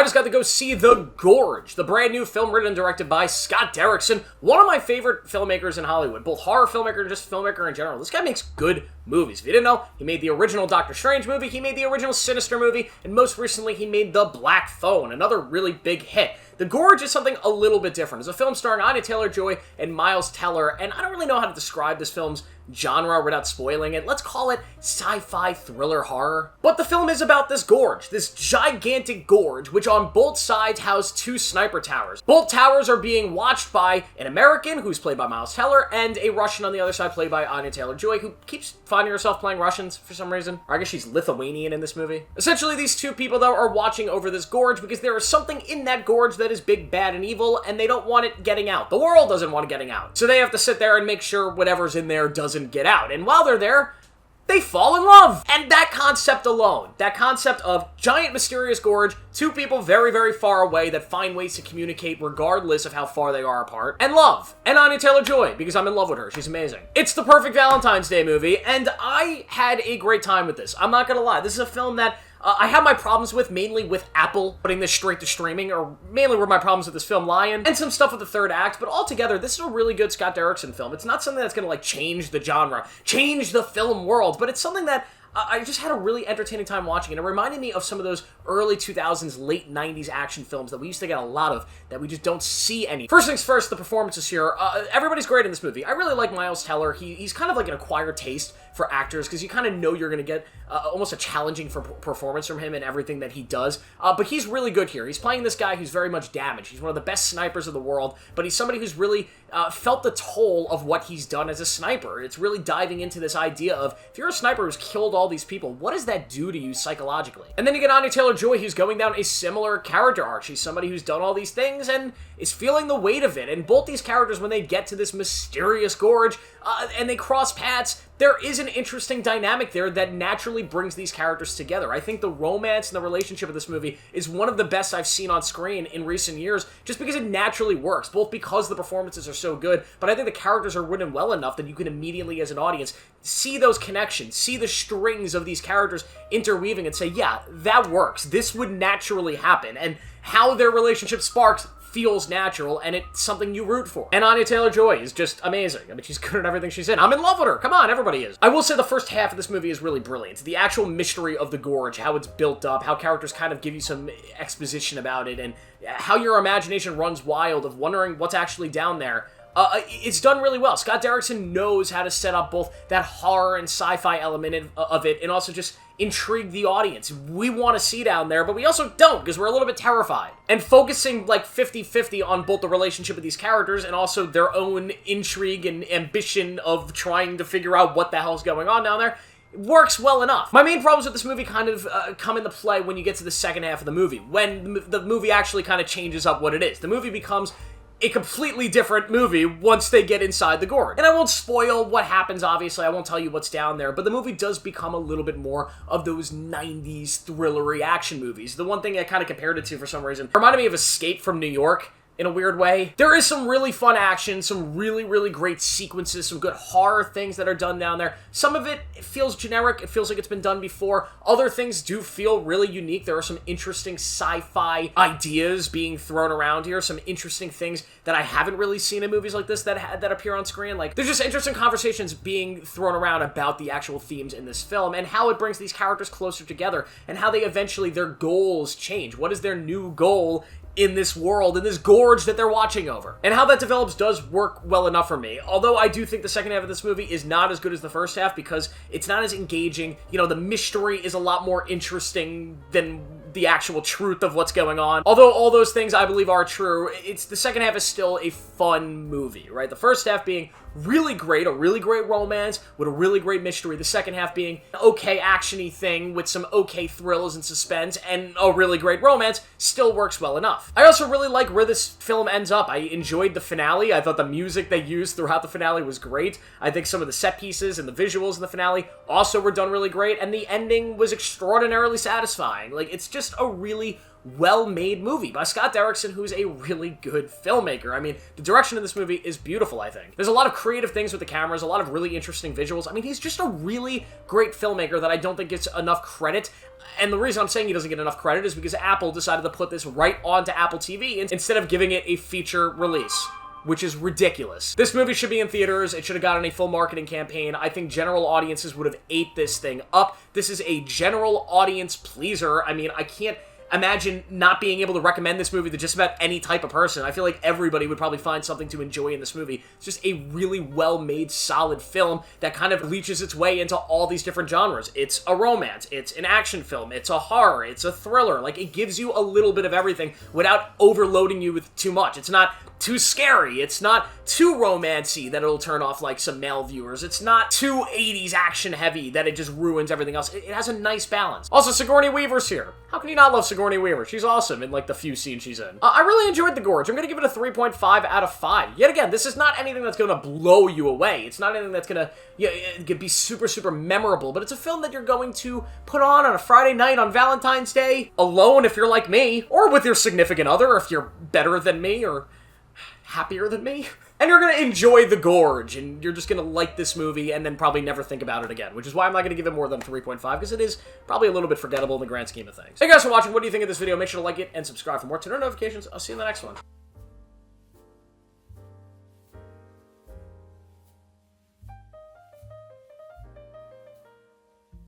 just got to go see The Gorge, the brand new film written and directed by Scott Derrickson, one of my favorite filmmakers in Hollywood, both horror filmmaker and just filmmaker in general. This guy makes good movies. If you didn't know, he made the original Doctor Strange movie, he made the original Sinister movie, and most recently he made The Black Phone, another really big hit. The Gorge is something a little bit different. It's a film starring Anya Taylor-Joy and Miles Teller, and I don't really know how to describe this film's genre without spoiling it. Let's call it sci-fi thriller horror. But the film is about this gorge, this gigantic gorge, which on both sides house two sniper towers. Both towers are being watched by an American, who's played by Miles Teller, and a Russian on the other side, played by Anya Taylor-Joy, who keeps finding herself playing Russians for some reason. Or I guess she's Lithuanian in this movie. Essentially, these two people, though, are watching over this gorge because there is something in that gorge that is big, bad, and evil, and they don't want it getting out. The world doesn't want it getting out. So they have to sit there and make sure whatever's in there doesn't get out. And while they're there, they fall in love. And that concept alone, that concept of giant mysterious gorge, two people very, very far away that find ways to communicate regardless of how far they are apart, and love. And Anya Taylor-Joy, because I'm in love with her. She's amazing. It's the perfect Valentine's Day movie, and I had a great time with this. I'm not gonna lie. This is a film that I have my problems with, mainly with Apple putting this straight to streaming, or mainly where my problems with this film lie in, and some stuff with the third act, but altogether, this is a really good Scott Derrickson film. It's not something that's gonna, like, change the genre, change the film world, but it's something that I just had a really entertaining time watching, and it reminded me of some of those early 2000s, late 90s action films that we used to get a lot of, that we just don't see any. First things first, the performances here. Everybody's great in this movie. I really like Miles Teller. He's kind of like an acquired taste for actors, because you kind of know you're going to get almost a challenging performance from him in everything that he does. But he's really good here. He's playing this guy who's very much damaged. He's one of the best snipers of the world, but he's somebody who's really felt the toll of what he's done as a sniper. It's really diving into this idea of, if you're a sniper who's killed all these people, what does that do to you psychologically? And then you get Anya Taylor-Joy, who's going down a similar character arc. She's somebody who's done all these things and is feeling the weight of it. And both these characters, when they get to this mysterious gorge and they cross paths, there is an interesting dynamic there that naturally brings these characters together. I think the romance and the relationship of this movie is one of the best I've seen on screen in recent years, just because it naturally works, both because the performances are so good, but I think the characters are written well enough that you can immediately, as an audience, see those connections, see the strings of these characters interweaving and say, yeah, that works. This would naturally happen. And how their relationship sparks feels natural, and it's something you root for. And Anya Taylor-Joy is just amazing. I mean, she's good at everything she's in. I'm in love with her. Come on, everybody is. I will say the first half of this movie is really brilliant. The actual mystery of the gorge, how it's built up, how characters kind of give you some exposition about it, and how your imagination runs wild of wondering what's actually down there. It's done really well. Scott Derrickson knows how to set up both that horror and sci-fi element of it, and also just intrigue the audience. We want to see down there, but we also don't, because we're a little bit terrified. And focusing like 50-50 on both the relationship of these characters and also their own intrigue and ambition of trying to figure out what the hell's going on down there works well enough. My main problems with this movie kind of come into play when you get to the second half of the movie, when the movie actually kind of changes up what it is. The movie becomes a completely different movie once they get inside the gorge. And I won't spoil what happens, obviously. I won't tell you what's down there, but the movie does become a little bit more of those 90s thrillery action movies. The one thing I kind of compared it to for some reason reminded me of Escape from New York, in a weird way. There is some really fun action, some really, really great sequences, some good horror things that are done down there. Some of it feels generic, it feels like it's been done before. Other things do feel really unique. There are some interesting sci-fi ideas being thrown around here, some interesting things that I haven't really seen in movies like this that appear on screen. Like, there's just interesting conversations being thrown around about the actual themes in this film and how it brings these characters closer together and how they eventually, their goals change. What is their new goal in this world, in this gorge that they're watching over? And how that develops does work well enough for me. Although I do think the second half of this movie is not as good as the first half because it's not as engaging. You know, the mystery is a lot more interesting than the actual truth of what's going on. Although all those things I believe are true, the second half is still a fun movie, right? The first half being really great, a really great romance with a really great mystery. The second half being an okay action-y thing with some okay thrills and suspense and a really great romance still works well enough. I also really like where this film ends up. I enjoyed the finale. I thought the music they used throughout the finale was great. I think some of the set pieces and the visuals in the finale also were done really great, and the ending was extraordinarily satisfying. Like, it's just a really well-made movie by Scott Derrickson, who's a really good filmmaker. I mean, the direction of this movie is beautiful, I think. There's a lot of creative things with the cameras, a lot of really interesting visuals. I mean, he's just a really great filmmaker that I don't think gets enough credit. And the reason I'm saying he doesn't get enough credit is because Apple decided to put this right onto Apple TV instead of giving it a feature release, which is ridiculous. This movie should be in theaters. It should have gotten a full marketing campaign. I think general audiences would have ate this thing up. This is a general audience pleaser. I mean, I can't imagine not being able to recommend this movie to just about any type of person. I feel like everybody would probably find something to enjoy in this movie. It's just a really well-made, solid film that kind of leaches its way into all these different genres. It's a romance, it's an action film, it's a horror, it's a thriller. Like, it gives you a little bit of everything without overloading you with too much. It's not too scary. It's not too romancy that it'll turn off like some male viewers. It's not too 80s action heavy that it just ruins everything else. It has a nice balance. Also, Sigourney Weaver's here. How can you not love Sigourney Weaver? She's awesome in like the few scenes she's in. I really enjoyed The Gorge. I'm going to give it a 3.5 out of 5. Yet again, this is not anything that's going to blow you away. It's not anything that's going to be super, super memorable, but it's a film that you're going to put on a Friday night on Valentine's Day, alone if you're like me, or with your significant other if you're better than me, or happier than me, and you're gonna enjoy The Gorge, and you're just gonna like this movie and then probably never think about it again, which is why I'm not gonna give it more than 3.5, because it is probably a little bit forgettable in the grand scheme of things. Thank you guys for watching. What do you think of this video? Make sure to like it and subscribe for more notifications. I'll see you in the next one.